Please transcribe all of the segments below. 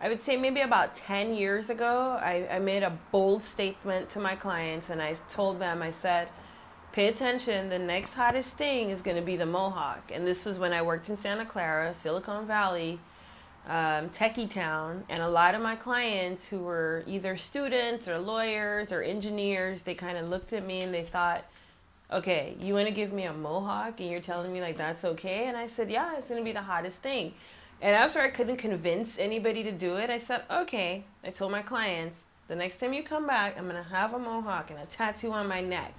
I would say maybe about 10 years ago, I made a bold statement to my clients, and I told them, I said, pay attention, the next hottest thing is going to be the mohawk. And this was when I worked in Santa Clara, Silicon Valley, techie town, and a lot of my clients who were either students or lawyers or engineers, they kind of looked at me and they thought, okay, you want to give me a mohawk and you're telling me like that's okay? And I said, yeah, it's going to be the hottest thing. And after I couldn't convince anybody to do it, I said, okay. I told my clients, the next time you come back, I'm going to have a mohawk and a tattoo on my neck.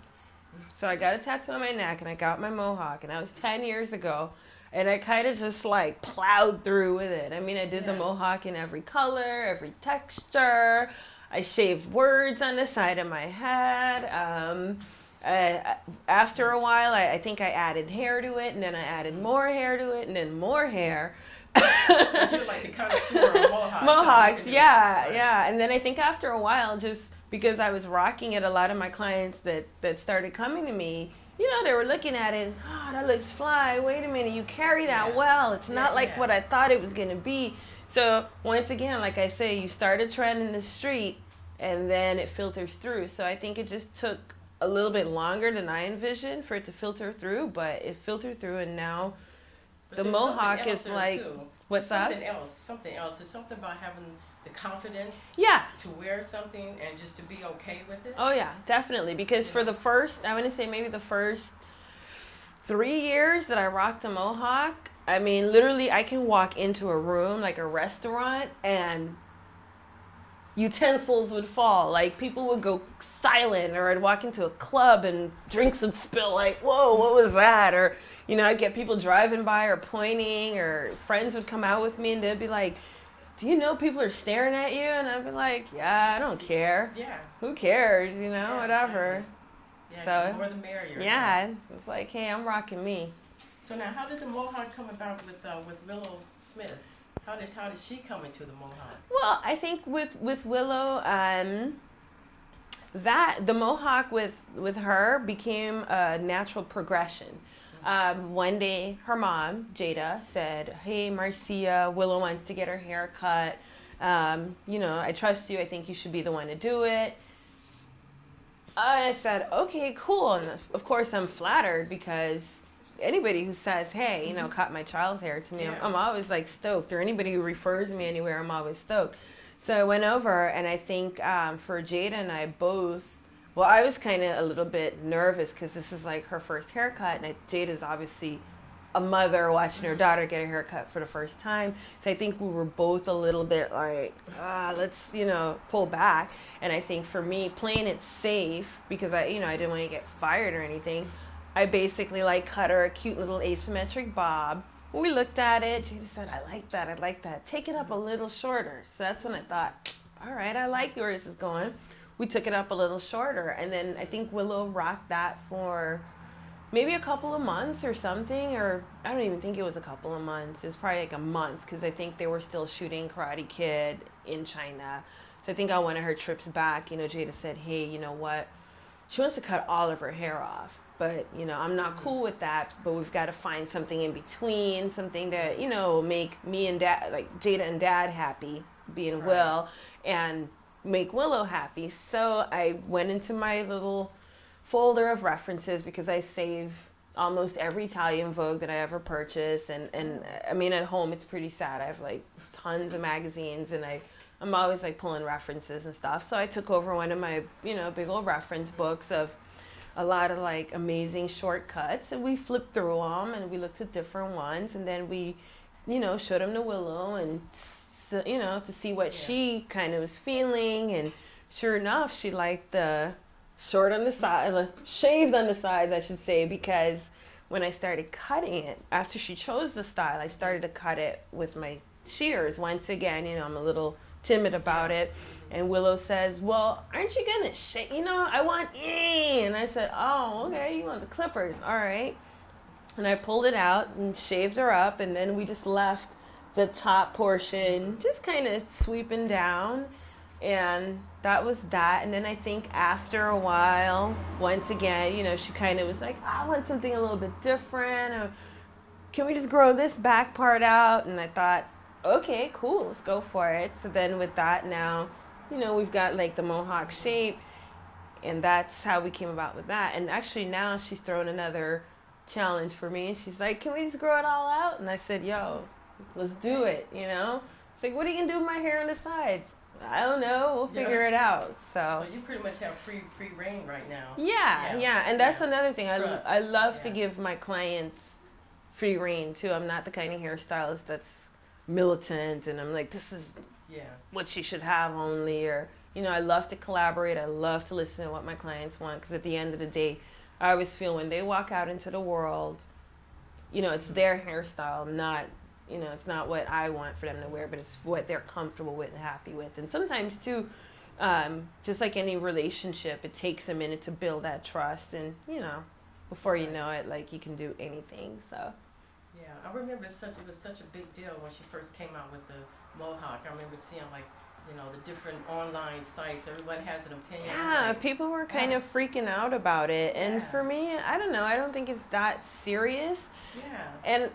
So I got a tattoo on my neck and I got my mohawk, and that was 10 years ago. And I kind of just like plowed through with it. I mean, I did the mohawk in every color, every texture. I shaved words on the side of my head. After a while, I think I added hair to it, and then I added more hair to it, and then more hair. So you're like the connoisseur of mohawks. Mohawks, yeah. And then I think after a while, just because I was rocking it, a lot of my clients that started coming to me, you know, they were looking at it, oh, that looks fly. Wait a minute, you carry that well. It's not like what I thought it was going to be. So once again, like I say, you start a trend in the street, and then it filters through. So I think it just took a little bit longer than I envisioned for it to filter through, but it filtered through, and now the mohawk is like, what's that? Something else. It's something about having the confidence to wear something and just to be okay with it. Oh yeah, definitely. Because for the first, I want to say maybe the first 3 years that I rocked a mohawk, I mean, literally I can walk into a room, like a restaurant, and utensils would fall. Like, people would go silent, or I'd walk into a club and drinks would spill, like, whoa, what was that? Or, you know, I'd get people driving by or pointing, or friends would come out with me and they'd be like, do you know people are staring at you? And I'd be like, yeah, I don't care. Yeah. Who cares, you know, whatever. Yeah, so, the more the merrier. Yeah, it's like, hey, I'm rocking me. So now, how did the mohawk come about with Willow Smith? How did she come into the mohawk? Well, I think with Willow, that the mohawk with her became a natural progression. One day, her mom, Jada, said, hey, Marcia, Willow wants to get her hair cut. You know, I trust you. I think you should be the one to do it. I said, okay, cool. And of course, I'm flattered, because anybody who says, hey, you know, cut my child's hair to me, I'm always like stoked. Or anybody who refers me anywhere, I'm always stoked. So I went over, and I think for Jada and I both, well, I was kind of a little bit nervous because this is like her first haircut, and Jada's obviously a mother watching her daughter get a haircut for the first time. So I think we were both a little bit like, let's, you know, pull back. And I think for me, playing it safe, because I didn't want to get fired or anything, I basically like cut her a cute little asymmetric bob. We looked at it. Jada said, I like that. Take it up a little shorter. So that's when I thought, all right, I like where this is going. We took it up a little shorter, and then I think Willow rocked that for maybe a couple of months or something, or I don't even think it was a couple of months. It was probably like a month, because I think they were still shooting Karate Kid in China. So I think on one of her trips back, you know, Jada said, hey, you know what? She wants to cut all of her hair off, but, you know, I'm not cool with that, but we've got to find something in between, something that, you know, make me and Dad, like Jada and Dad happy, being Will, and make Willow happy. So I went into my little folder of references, because I save almost every Italian Vogue that I ever purchased, and I mean, at home it's pretty sad. I have like tons of magazines, and I'm always like pulling references and stuff. So I took over one of my, you know, big old reference books of a lot of like amazing shortcuts, and we flipped through them and we looked at different ones, and then we, you know, showed them to Willow, and so, you know, to see what she kind of was feeling. And sure enough, she liked the short on the side, shaved on the sides, I should say, because when I started cutting it, after she chose the style, I started to cut it with my shears. Once again, you know, I'm a little timid about it. And Willow says, well, aren't you going to shave? You know, I want, and I said, oh, okay, you want the clippers. All right. And I pulled it out and shaved her up, and then we just left the top portion just kind of sweeping down, and that was that. And then I think after a while, once again, you know, she kind of was like, I want something a little bit different, or can we just grow this back part out? And I thought, okay, cool, let's go for it. So then with that now, you know, we've got like the mohawk shape, and that's how we came about with that. And actually now she's thrown another challenge for me. She's like, can we just grow it all out? And I said, yo, let's do it, you know? It's like, what are you going to do with my hair on the sides? I don't know. We'll figure it out. So you pretty much have free reign right now. Yeah. And that's another thing. I love to give my clients free reign, too. I'm not the kind of hairstylist that's militant, and I'm like, this is what she should have only, or, you know, I love to collaborate. I love to listen to what my clients want, because at the end of the day, I always feel when they walk out into the world, you know, it's their hairstyle, not, you know, it's not what I want for them to wear, but it's what they're comfortable with and happy with. And sometimes, too, just like any relationship, it takes a minute to build that trust. And, you know, before you know it, like, you can do anything, so. Yeah, I remember it was such a big deal when she first came out with the mohawk. I remember seeing, like, you know, the different online sites. Everyone has an opinion. Yeah, like, people were kind of freaking out about it. And for me, I don't know. I don't think it's that serious. Yeah. And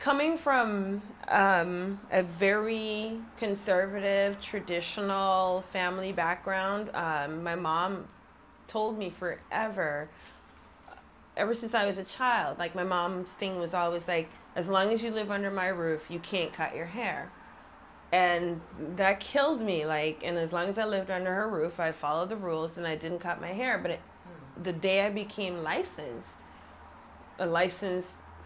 coming from a very conservative, traditional family background, my mom told me forever, ever since I was a child, like my mom's thing was always like, as long as you live under my roof, you can't cut your hair. And that killed me, like, and as long as I lived under her roof, I followed the rules and I didn't cut my hair. But the day I became a licensed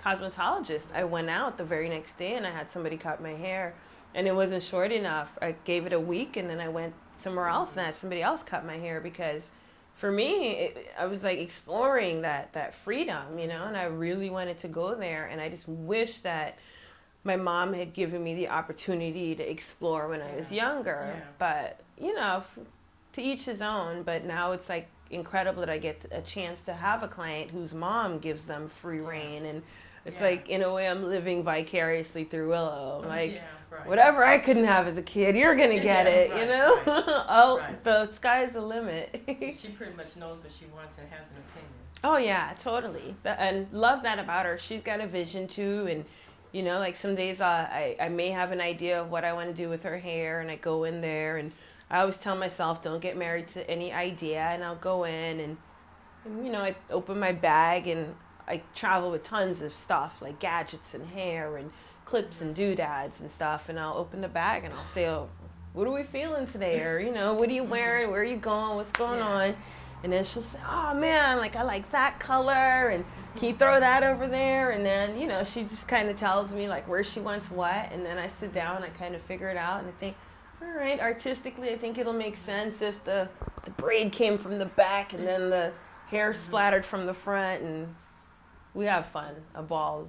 cosmetologist, I went out the very next day and I had somebody cut my hair, and it wasn't short enough. I gave it a week and then I went somewhere else and I had somebody else cut my hair, because for me, I was like exploring that freedom, you know, and I really wanted to go there. And I just wish that my mom had given me the opportunity to explore when I was younger. But, you know, to each his own. But now it's like incredible that I get a chance to have a client whose mom gives them free reign. And it's like, in a way, I'm living vicariously through Willow. Like, whatever I couldn't have as a kid, you're going to get it, you know? The sky's the limit. She pretty much knows what she wants and has an opinion. Oh, yeah, totally. And love that about her. She's got a vision, too. And, you know, like some days I may have an idea of what I want to do with her hair, and I go in there, and I always tell myself, don't get married to any idea, and I'll go in and you know, I open my bag, and I travel with tons of stuff, like gadgets and hair and clips and doodads and stuff, and I'll open the bag and I'll say, oh, what are we feeling today? Or, you know, what are you wearing? Where are you going? What's going on? And then she'll say, oh, man, like, I like that color, and can you throw that over there? And then, you know, she just kind of tells me, like, where she wants what, and then I sit down and I kind of figure it out, and I think, all right, artistically, I think it'll make sense if the braid came from the back and then the hair splattered from the front, and we have fun, a ball